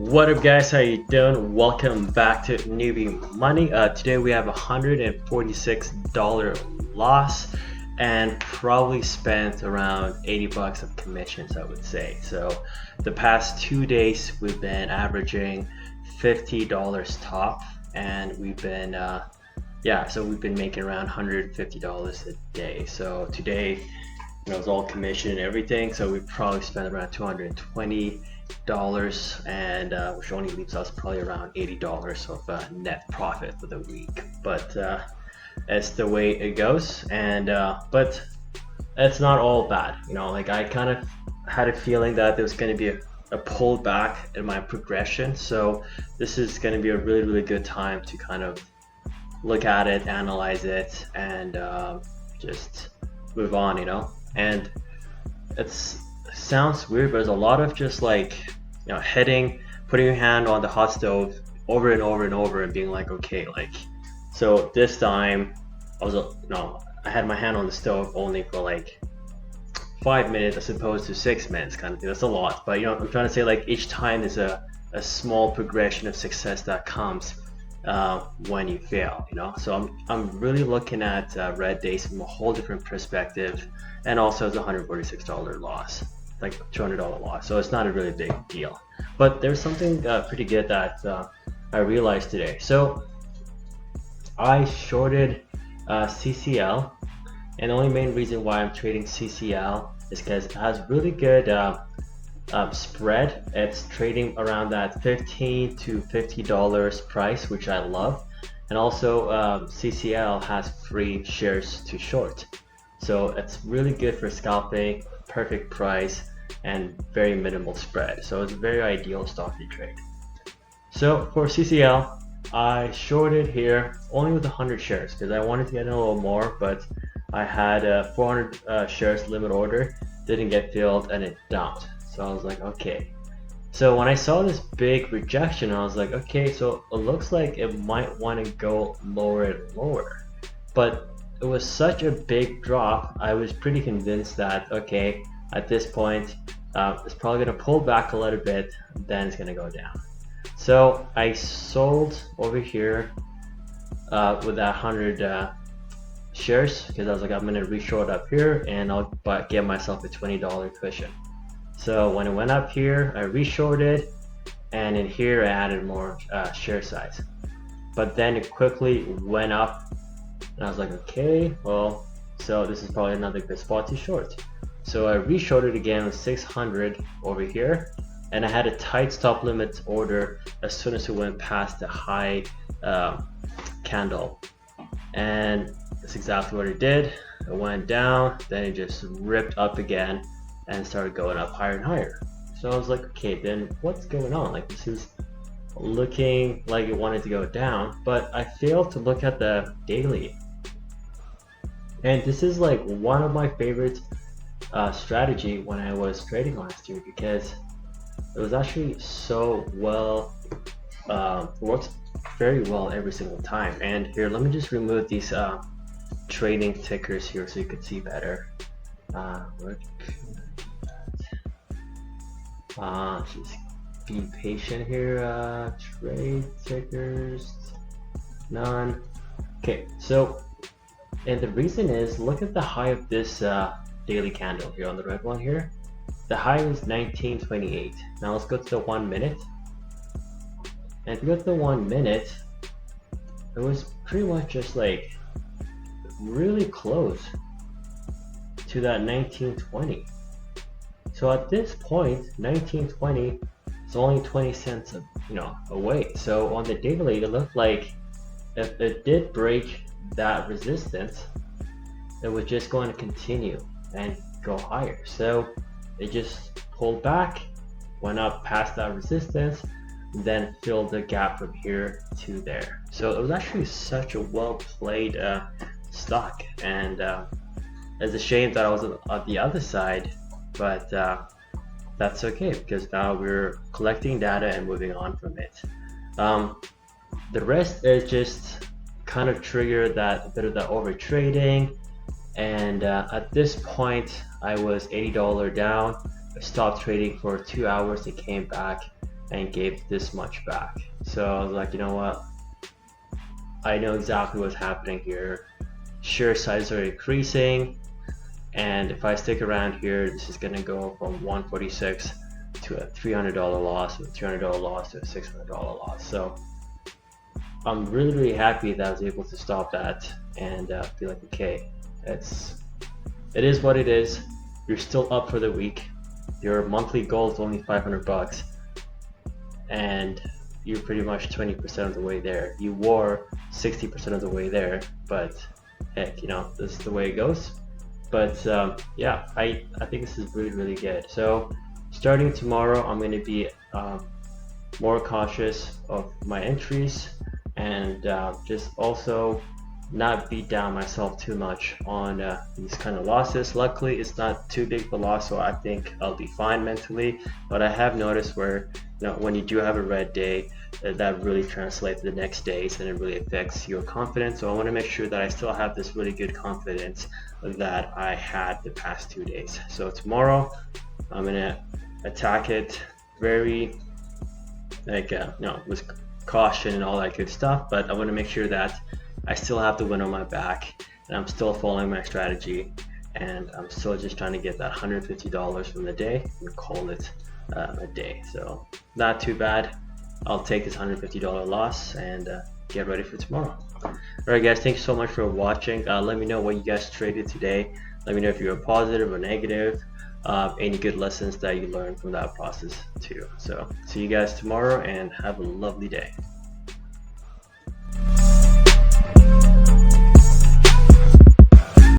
What up guys, how you doing? Welcome back to Newbie Money. Today we have $146 loss and probably spent around 80 bucks of commissions, I would say. So the past 2 days we've been averaging $50 top, and we've been we've been making around $150 a day. So today, it's all commission and everything, so we probably spent around $220, and which only leaves us probably around $80 of net profit for the week. But that's the way it goes, and but it's not all bad. I kind of had a feeling that there was going to be a pullback in my progression, so this is going to be a really good time to kind of look at it, analyze it, and just move on, and it sounds weird, but there's a lot of just putting your hand on the hot stove over and over and over and being like, okay, so this time I had my hand on the stove only for 5 minutes as opposed to 6 minutes, kind of thing. That's a lot, but I'm trying to say each time is a small progression of success that comes when you fail, so I'm really looking at red days from a whole different perspective, and also it's a $146 loss, $200 loss, so it's not a really big deal. But there's something pretty good that I realized today. So I shorted CCL, and the only main reason why I'm trading CCL is because it has really good spread. It's trading around that $15 to $50 price, which I love, and also CCL has free shares to short, so it's really good for scalping, perfect price, and very minimal spread, so it's a very ideal stock to trade. So for CCL, I shorted here only with 100 shares because I wanted to get in a little more, but I had 400 shares limit order, didn't get filled, and it dumped. So I was like, okay. So when I saw this big rejection, I was like, okay, so it looks like it might want to go lower and lower. But it was such a big drop, I was pretty convinced that, okay, at this point, it's probably going to pull back a little bit, then it's going to go down. So I sold over here with that 100 shares, because I was like, I'm going to re-short up here, and I'll get myself a $20 cushion. So when it went up here, I re-shorted, and in here I added more share size. But then it quickly went up, and I was like, okay, well, so this is probably another good spot to short. So I re-shorted again with 600 over here, and I had a tight stop limit order as soon as it went past the high candle. And that's exactly what it did. It went down, then it just ripped up again and started going up higher and higher. So I was like, okay, then what's going on? This is looking like it wanted to go down, but I failed to look at the daily. And this is one of my favorite strategy when I was trading last year, because it was actually so well, works very well every single time. And here, let me just remove these trading tickers here so you could see better. Just be patient here. Trade tickers, none. Okay, so, and the reason is, look at the high of this daily candle here on the red one here. The high is 1928. Now let's go to the 1 minute. And if you go to the 1 minute, it was pretty much just really close to that 1920. So at this point, 1920 is only 20 cents away. So on the daily, it looked like if it did break that resistance, it was just going to continue and go higher. So it just pulled back, went up past that resistance, then filled the gap from here to there. So it was actually such a well played stock, and it's a shame that I was on the other side, but that's okay, because now we're collecting data and moving on from it. The rest is just kind of trigger that bit of the over trading, and at this point I was $80 down. I stopped trading for 2 hours. It came back and gave this much back. So I was like, you know what, I know exactly what's happening here. Share sizes are increasing, and if I stick around here, this is gonna go from 146 to a $300 loss, a $300 loss to a $600 loss. So I'm really happy that I was able to stop that and be like, okay, it is what it is. You're still up for the week. Your monthly goal is only $500, and you're pretty much 20% of the way there. You were 60% of the way there, but heck, you know, this is the way it goes. But yeah, I think this is really good. So starting tomorrow, I'm going to be more cautious of my entries, and just also not beat down myself too much on these kind of losses. Luckily, it's not too big of a loss, so I think I'll be fine mentally. But I have noticed where, you know, when you do have a red day, that really translates to the next days, and it really affects your confidence. So I want to make sure that I still have this really good confidence that I had the past 2 days. So tomorrow, I'm gonna attack it very with caution and all that good stuff. But I want to make sure that I still have the win on my back, and I'm still following my strategy, and I'm still just trying to get that $150 from the day and call it a day. So not too bad. I'll take this $150 loss and get ready for tomorrow. Alright guys, thanks so much for watching. Let me know what you guys traded today. Let me know if you were positive or negative. Any good lessons that you learned from that process too. So see you guys tomorrow, and have a lovely day.